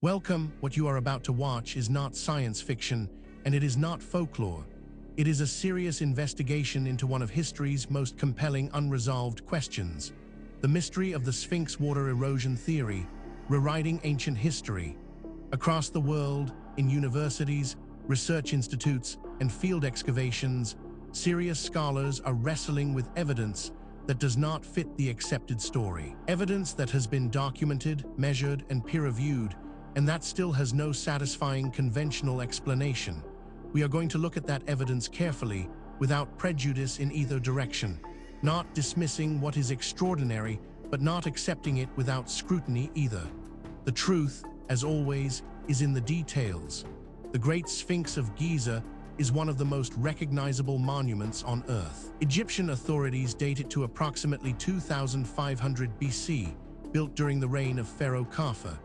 Welcome. What you are about to watch is not science fiction, and it is not folklore. It is a serious investigation into one of history's most compelling unresolved questions, the mystery of the Sphinx Water Erosion Theory, rewriting ancient history. Across the world, in universities, research institutes, and field excavations, serious scholars are wrestling with evidence that does not fit the accepted story. Evidence that has been documented, measured, and peer-reviewed, and that still has no satisfying conventional explanation. We are going to look at that evidence carefully, without prejudice in either direction, not dismissing what is extraordinary, but not accepting it without scrutiny either. The truth, as always, is in the details. The Great Sphinx of Giza is one of the most recognizable monuments on Earth. Egyptian authorities date it to approximately 2500 BC, built during the reign of Pharaoh Khafre.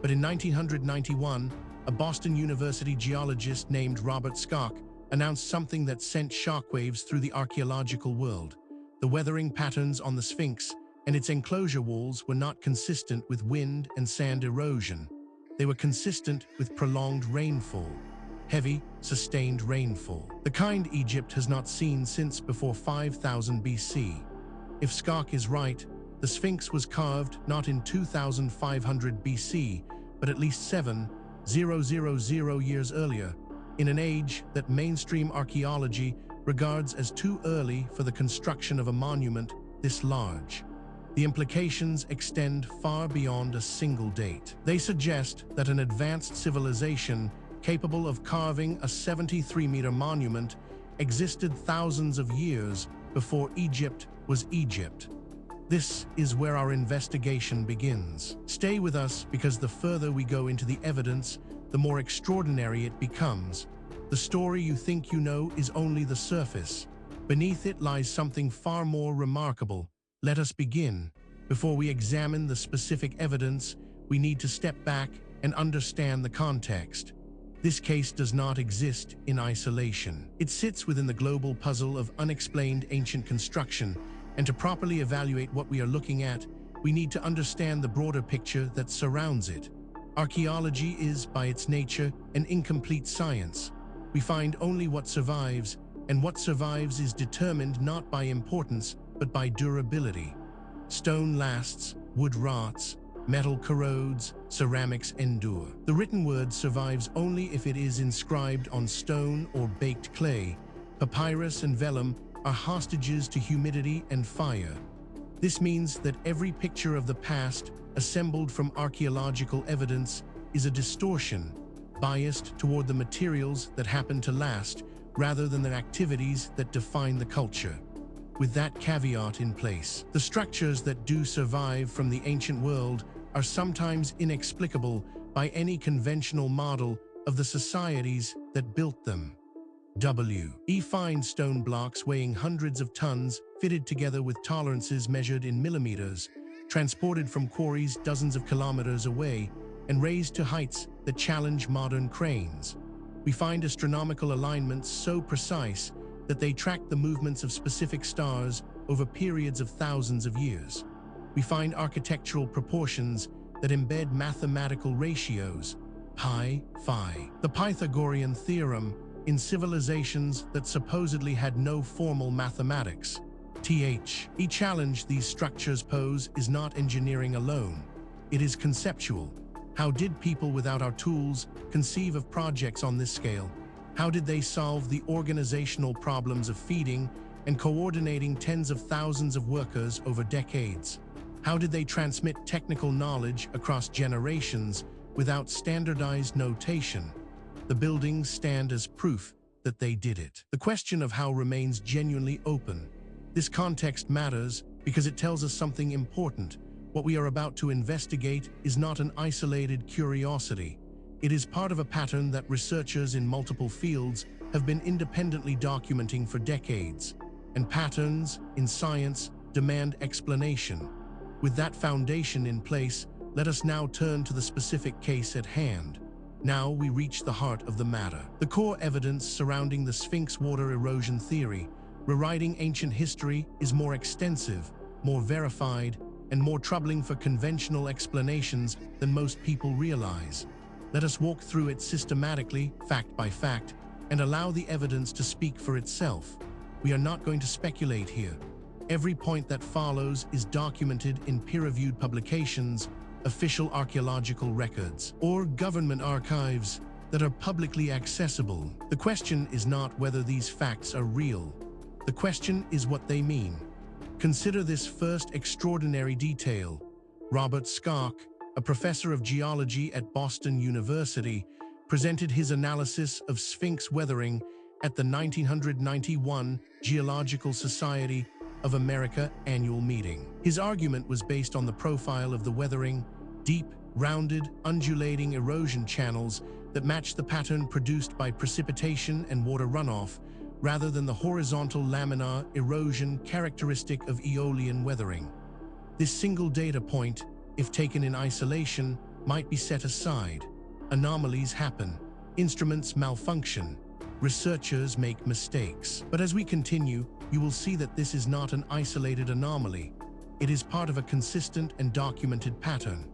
But in 1991, a Boston University geologist named Robert Schoch announced something that sent shockwaves through the archaeological world. The weathering patterns on the Sphinx and its enclosure walls were not consistent with wind and sand erosion. They were consistent with prolonged rainfall, heavy, sustained rainfall, the kind Egypt has not seen since before 5000 BC. If Schoch is right, the Sphinx was carved not in 2500 BC, but at least 7,000 years earlier, in an age that mainstream archaeology regards as too early for the construction of a monument this large. The implications extend far beyond a single date. They suggest that an advanced civilization capable of carving a 73-meter monument existed thousands of years before Egypt was Egypt. This is where our investigation begins. Stay with us, because the further we go into the evidence, the more extraordinary it becomes. The story you think you know is only the surface. Beneath it lies something far more remarkable. Let us begin. Before we examine the specific evidence, we need to step back and understand the context. This case does not exist in isolation. It sits within the global puzzle of unexplained ancient construction, and to properly evaluate what we are looking at, we need to understand the broader picture that surrounds it. Archaeology is, by its nature, an incomplete science. We find only what survives, and what survives is determined not by importance, but by durability. Stone lasts, wood rots, metal corrodes, ceramics endure. The written word survives only if it is inscribed on stone or baked clay. Papyrus and vellum are hostages to humidity and fire. This means that every picture of the past, assembled from archaeological evidence, is a distortion, biased toward the materials that happen to last, rather than the activities that define the culture. With that caveat in place, the structures that do survive from the ancient world are sometimes inexplicable by any conventional model of the societies that built them. Fine stone blocks weighing hundreds of tons, fitted together with tolerances measured in millimeters, transported from quarries dozens of kilometers away, and raised to heights that challenge modern cranes. We find astronomical alignments so precise that they track the movements of specific stars over periods of thousands of years. We find architectural proportions that embed mathematical ratios, pi, phi. The Pythagorean theorem in civilizations that supposedly had no formal mathematics. The challenge these structures pose is not engineering alone. It is conceptual. How did people without our tools conceive of projects on this scale? How did they solve the organizational problems of feeding and coordinating tens of thousands of workers over decades? How did they transmit technical knowledge across generations without standardized notation? The buildings stand as proof that they did it. The question of how remains genuinely open. This context matters because it tells us something important. What we are about to investigate is not an isolated curiosity. It is part of a pattern that researchers in multiple fields have been independently documenting for decades. And patterns in science demand explanation. With that foundation in place, let us now turn to the specific case at hand. Now we reach the heart of the matter. The core evidence surrounding the Sphinx Water Erosion Theory, rewriting ancient history, is more extensive, more verified, and more troubling for conventional explanations than most people realize. Let us walk through it systematically, fact by fact, and allow the evidence to speak for itself. We are not going to speculate here. Every point that follows is documented in peer-reviewed publications, official archaeological records, or government archives that are publicly accessible. The question is not whether these facts are real. The question is what they mean. Consider this first extraordinary detail. Robert Schoch, a professor of geology at Boston University, presented his analysis of Sphinx weathering at the 1991 Geological Society of America annual meeting. His argument was based on the profile of the weathering, deep, rounded, undulating erosion channels that matched the pattern produced by precipitation and water runoff, rather than the horizontal laminar erosion characteristic of Aeolian weathering. This single data point, if taken in isolation, might be set aside. Anomalies happen. Instruments malfunction. Researchers make mistakes. But as we continue, you will see that this is not an isolated anomaly. It is part of a consistent and documented pattern.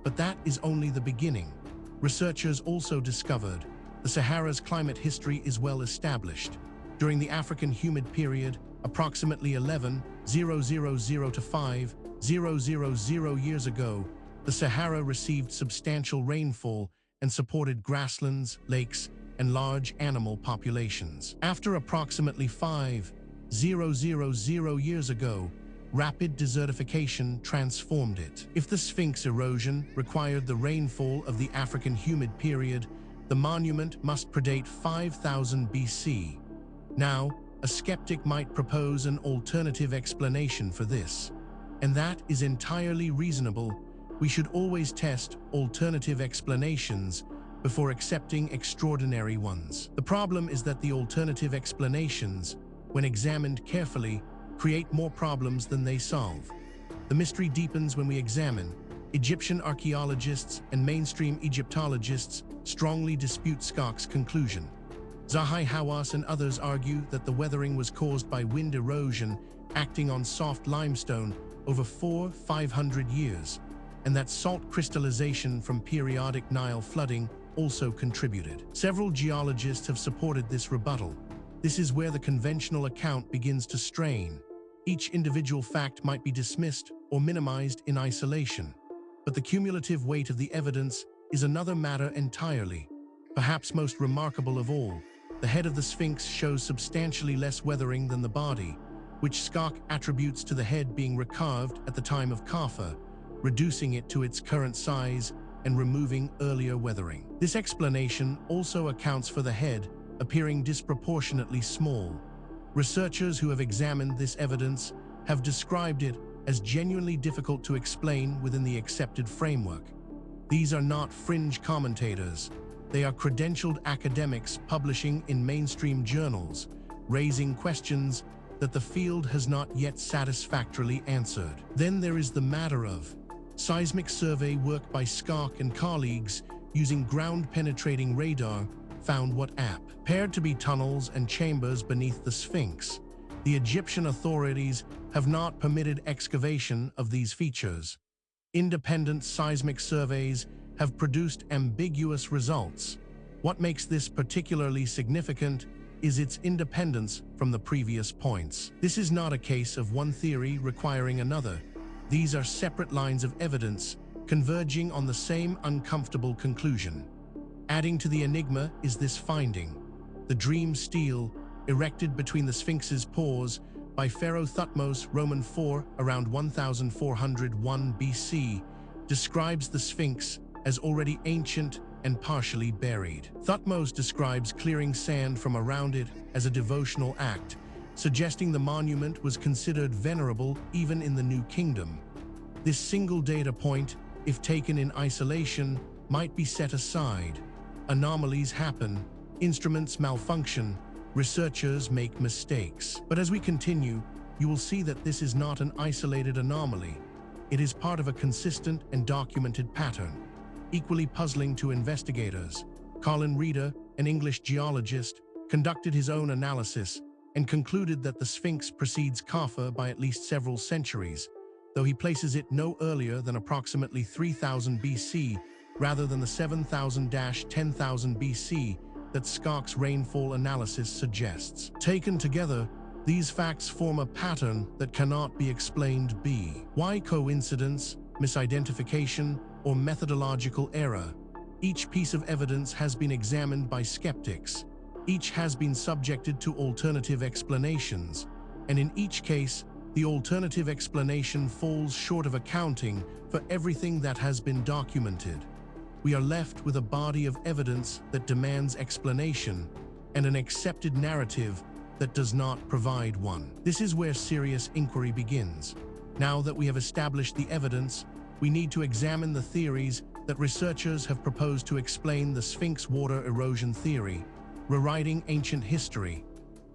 But that is only the beginning. Researchers also discovered the Sahara's climate history is well established. During the African humid period, approximately 11,000 to 5,000 years ago, the Sahara received substantial rainfall and supported grasslands, lakes, and large animal populations. After approximately 5,000 years ago, rapid desertification transformed it. If the Sphinx erosion required the rainfall of the African humid period, the monument must predate 5000 BC. Now, a skeptic might propose an alternative explanation for this. And that is entirely reasonable. We should always test alternative explanations before accepting extraordinary ones. The problem is that the alternative explanations, when examined carefully, create more problems than they solve. The mystery deepens when we examine. Egyptian archaeologists and mainstream Egyptologists strongly dispute Schoch's conclusion. Zahi Hawass and others argue that the weathering was caused by wind erosion acting on soft limestone over 400–500 years, and that salt crystallization from periodic Nile flooding also contributed. Several geologists have supported this rebuttal. This is where the conventional account begins to strain. Each individual fact might be dismissed or minimized in isolation, but the cumulative weight of the evidence is another matter entirely. Perhaps most remarkable of all, the head of the Sphinx shows substantially less weathering than the body, which Schoch attributes to the head being recarved at the time of Khafre, reducing it to its current size and removing earlier weathering. This explanation also accounts for the head appearing disproportionately small. Researchers who have examined this evidence have described it as genuinely difficult to explain within the accepted framework. These are not fringe commentators. They are credentialed academics publishing in mainstream journals, raising questions that the field has not yet satisfactorily answered. Then there is the matter of seismic survey work by Schoch and colleagues using ground-penetrating radar found what appeared to be tunnels and chambers beneath the Sphinx. The Egyptian authorities have not permitted excavation of these features. Independent seismic surveys have produced ambiguous results. What makes this particularly significant is its independence from the previous points. This is not a case of one theory requiring another. These are separate lines of evidence converging on the same uncomfortable conclusion. Adding to the enigma is this finding. The dream stele, erected between the Sphinx's paws by Pharaoh Thutmose Roman IV around 1401 BC, describes the Sphinx as already ancient and partially buried. Thutmose describes clearing sand from around it as a devotional act, suggesting the monument was considered venerable even in the New Kingdom. This single data point, if taken in isolation, might be set aside. Anomalies happen, instruments malfunction, researchers make mistakes. But as we continue, you will see that this is not an isolated anomaly. It is part of a consistent and documented pattern. Equally puzzling to investigators, Colin Reeder, an English geologist, conducted his own analysis and concluded that the Sphinx precedes Khafre by at least several centuries, though he places it no earlier than approximately 3000 BC rather than the 7,000–10,000 BC that Schoch's rainfall analysis suggests. Taken together, these facts form a pattern that cannot be explained. Why coincidence, misidentification, or methodological error? Each piece of evidence has been examined by skeptics. Each has been subjected to alternative explanations, and in each case, the alternative explanation falls short of accounting for everything that has been documented. We are left with a body of evidence that demands explanation and an accepted narrative that does not provide one. This is where serious inquiry begins. Now that we have established the evidence, we need to examine the theories that researchers have proposed to explain the Sphinx Water Erosion Theory, rewriting ancient history.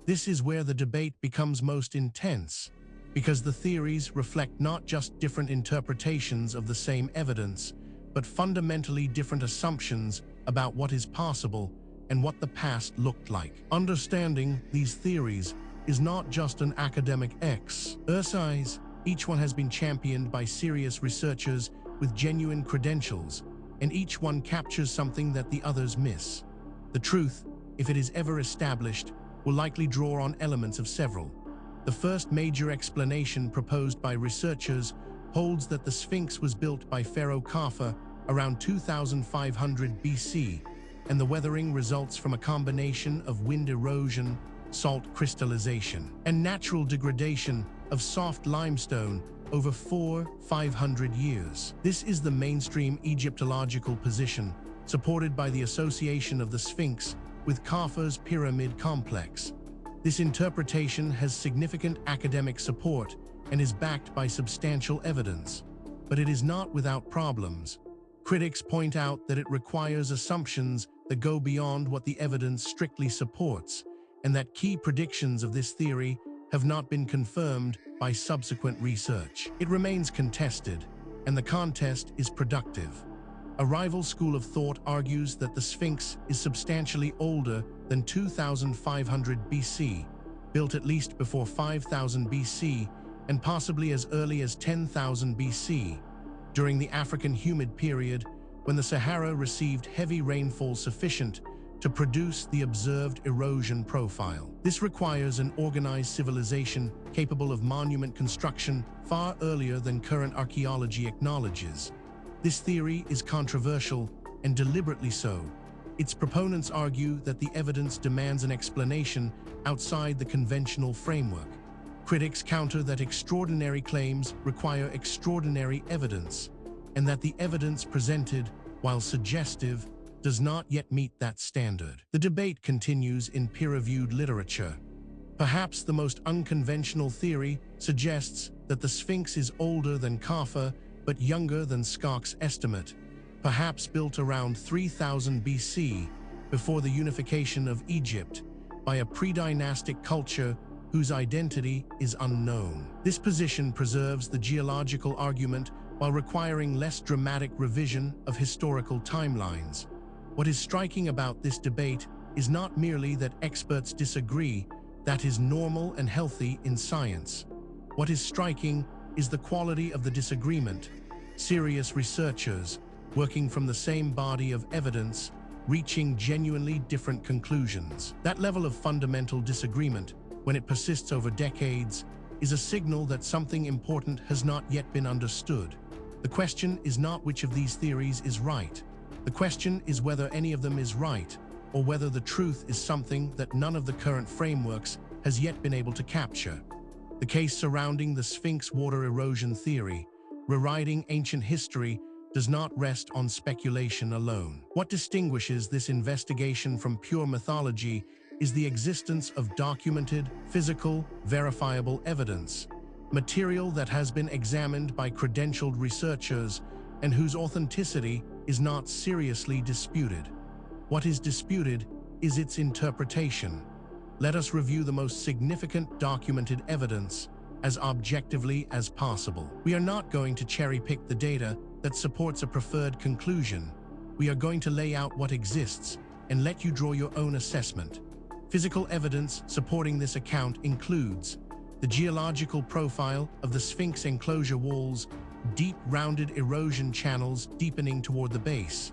This is where the debate becomes most intense, because the theories reflect not just different interpretations of the same evidence, but fundamentally different assumptions about what is possible and what the past looked like. Understanding these theories is not just an academic exercise. Each one has been championed by serious researchers with genuine credentials, and each one captures something that the others miss. The truth, if it is ever established, will likely draw on elements of several. The first major explanation proposed by researchers holds that the Sphinx was built by Pharaoh Khafre around 2500 BC, and the weathering results from a combination of wind erosion, salt crystallization, and natural degradation of soft limestone over 400–500 years. This is the mainstream Egyptological position, supported by the association of the Sphinx with Khafre's pyramid complex. This interpretation has significant academic support and is backed by substantial evidence, but it is not without problems. Critics point out that it requires assumptions that go beyond what the evidence strictly supports, and that key predictions of this theory have not been confirmed by subsequent research. It remains contested, and the contest is productive. A rival school of thought argues that the Sphinx is substantially older than 2500 BC, built at least before 5000 BC, and possibly as early as 10,000 BC, during the African humid period when the Sahara received heavy rainfall sufficient to produce the observed erosion profile. This requires an organized civilization capable of monument construction far earlier than current archaeology acknowledges. This theory is controversial, and deliberately so. Its proponents argue that the evidence demands an explanation outside the conventional framework. Critics counter that extraordinary claims require extraordinary evidence, and that the evidence presented, while suggestive, does not yet meet that standard. The debate continues in peer-reviewed literature. Perhaps the most unconventional theory suggests that the Sphinx is older than Khafre, but younger than Schoch's estimate, perhaps built around 3000 BC, before the unification of Egypt, by a pre-dynastic culture whose identity is unknown. This position preserves the geological argument while requiring less dramatic revision of historical timelines. What is striking about this debate is not merely that experts disagree. That is normal and healthy in science. What is striking is the quality of the disagreement. Serious researchers, working from the same body of evidence, reaching genuinely different conclusions. That level of fundamental disagreement, when it persists over decades, is a signal that something important has not yet been understood. The question is not which of these theories is right. The question is whether any of them is right, or whether the truth is something that none of the current frameworks has yet been able to capture. The case surrounding the Sphinx Water Erosion Theory, rewriting ancient history, does not rest on speculation alone. What distinguishes this investigation from pure mythology is the existence of documented, physical, verifiable evidence, material that has been examined by credentialed researchers and whose authenticity is not seriously disputed. What is disputed is its interpretation. Let us review the most significant documented evidence as objectively as possible. We are not going to cherry-pick the data that supports a preferred conclusion. We are going to lay out what exists and let you draw your own assessment. Physical evidence supporting this account includes the geological profile of the Sphinx enclosure walls, deep rounded erosion channels deepening toward the base,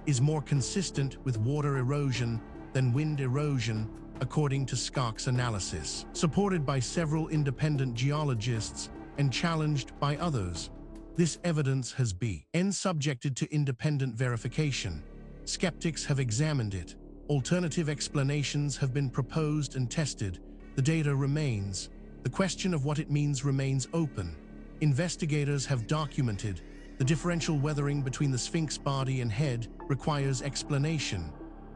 is more consistent with water erosion than wind erosion, according to Schoch's analysis. Supported by several independent geologists and challenged by others, this evidence has been subjected to independent verification. Skeptics have examined it. Alternative explanations have been proposed and tested. The data remains. The question of what it means remains open. Investigators have documented the differential weathering between the Sphinx body and head requires explanation.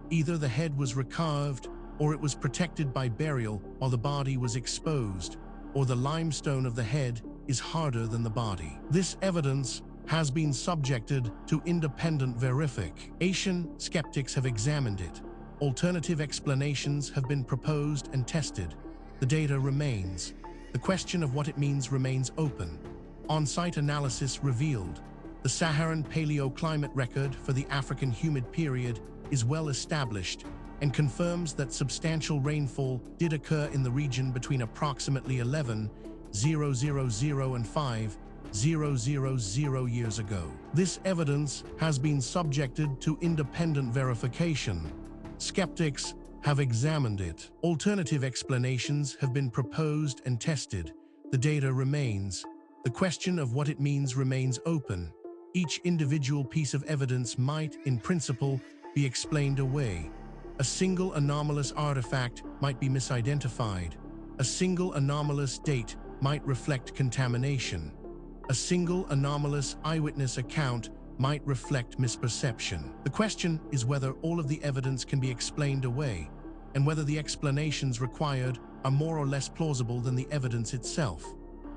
Either the head was recurved, or it was protected by burial while the body was exposed, or the limestone of the head is harder than the body. This evidence has been subjected to independent verification. Skeptics have examined it. Alternative explanations have been proposed and tested. The data remains. The question of what it means remains open. On-site analysis revealed the Saharan paleoclimate record for the African humid period is well established and confirms that substantial rainfall did occur in the region between approximately 11,000 and 5,000 years ago. This evidence has been subjected to independent verification. Skeptics have examined it. Alternative explanations have been proposed and tested. The data remains. The question of what it means remains open. Each individual piece of evidence might, in principle, be explained away. A single anomalous artifact might be misidentified. A single anomalous date might reflect contamination. A single anomalous eyewitness account might reflect misperception. The question is whether all of the evidence can be explained away, and whether the explanations required are more or less plausible than the evidence itself.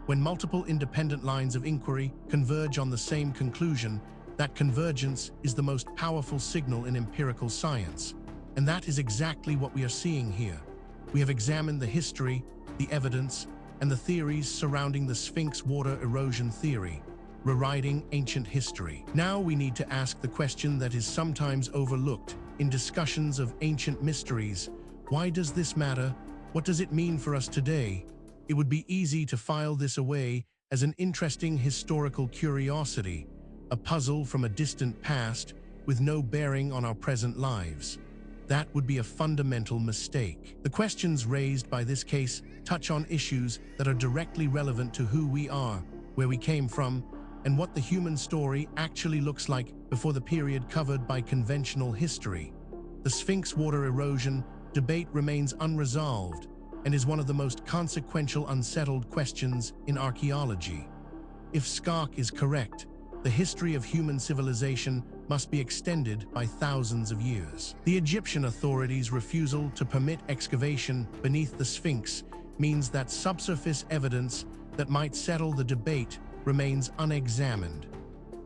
When multiple independent lines of inquiry converge on the same conclusion, that convergence is the most powerful signal in empirical science. And that is exactly what we are seeing here. We have examined the history, the evidence, and the theories surrounding the Sphinx Water Erosion Theory, rewriting ancient history. Now we need to ask the question that is sometimes overlooked in discussions of ancient mysteries. Why does this matter? What does it mean for us today? It would be easy to file this away as an interesting historical curiosity, a puzzle from a distant past with no bearing on our present lives. That would be a fundamental mistake. The questions raised by this case touch on issues that are directly relevant to who we are, where we came from, and what the human story actually looks like before the period covered by conventional history. The Sphinx water erosion debate remains unresolved and is one of the most consequential unsettled questions in archaeology. If Schoch is correct, the history of human civilization must be extended by thousands of years. The Egyptian authorities' refusal to permit excavation beneath the Sphinx means that subsurface evidence that might settle the debate remains unexamined.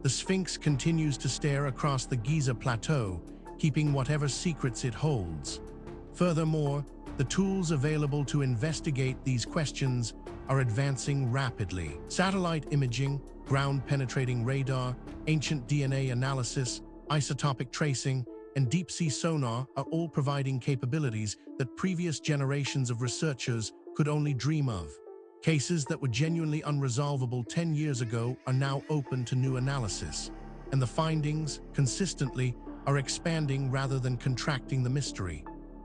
The Sphinx continues to stare across the Giza plateau, keeping whatever secrets it holds. Furthermore, the tools available to investigate these questions are advancing rapidly. Satellite imaging, ground-penetrating radar, ancient DNA analysis, isotopic tracing, and deep-sea sonar are all providing capabilities that previous generations of researchers could only dream of. Cases that were genuinely unresolvable 10 years ago are now open to new analysis, and the findings, consistently, are expanding rather than contracting the mystery.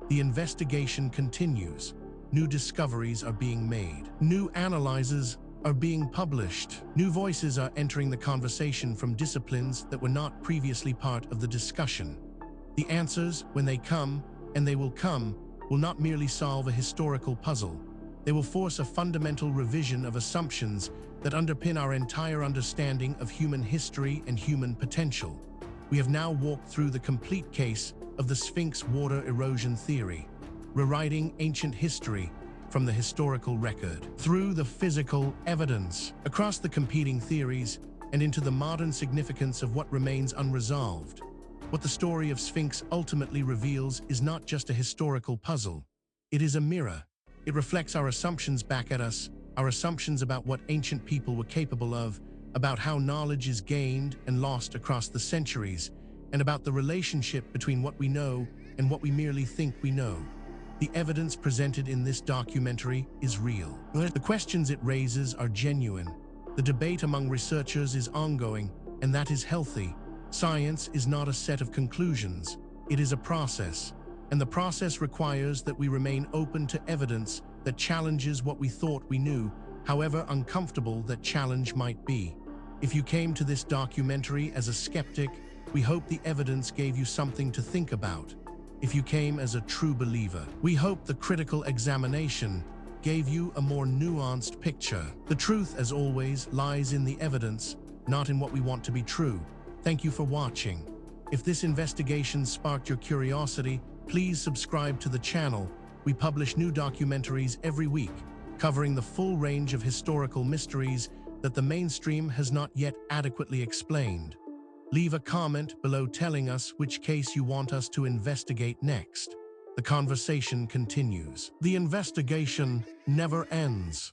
The investigation continues. New discoveries are being made. New analyses are being published. New voices are entering the conversation from disciplines that were not previously part of the discussion. The answers, when they come, and they will not merely solve a historical puzzle. They will force a fundamental revision of assumptions that underpin our entire understanding of human history and human potential. We have now walked through the complete case of the Sphinx Water Erosion Theory, rewriting ancient history from the historical record, through the physical evidence, across the competing theories, and into the modern significance of what remains unresolved. What the story of Sphinx ultimately reveals is not just a historical puzzle. It is a mirror. It reflects our assumptions back at us, our assumptions about what ancient people were capable of, about how knowledge is gained and lost across the centuries, and about the relationship between what we know and what we merely think we know. The evidence presented in this documentary is real. The questions it raises are genuine. The debate among researchers is ongoing, and that is healthy. Science is not a set of conclusions, it is a process, and the process requires that we remain open to evidence that challenges what we thought we knew, however uncomfortable that challenge might be. If you came to this documentary as a skeptic, we hope the evidence gave you something to think about. If you came as a true believer, we hope the critical examination gave you a more nuanced picture. The truth, as always, lies in the evidence, not in what we want to be true. Thank you for watching. If this investigation sparked your curiosity, please subscribe to the channel. We publish new documentaries every week, covering the full range of historical mysteries that the mainstream has not yet adequately explained. Leave a comment below telling us which case you want us to investigate next. The conversation continues. The investigation never ends.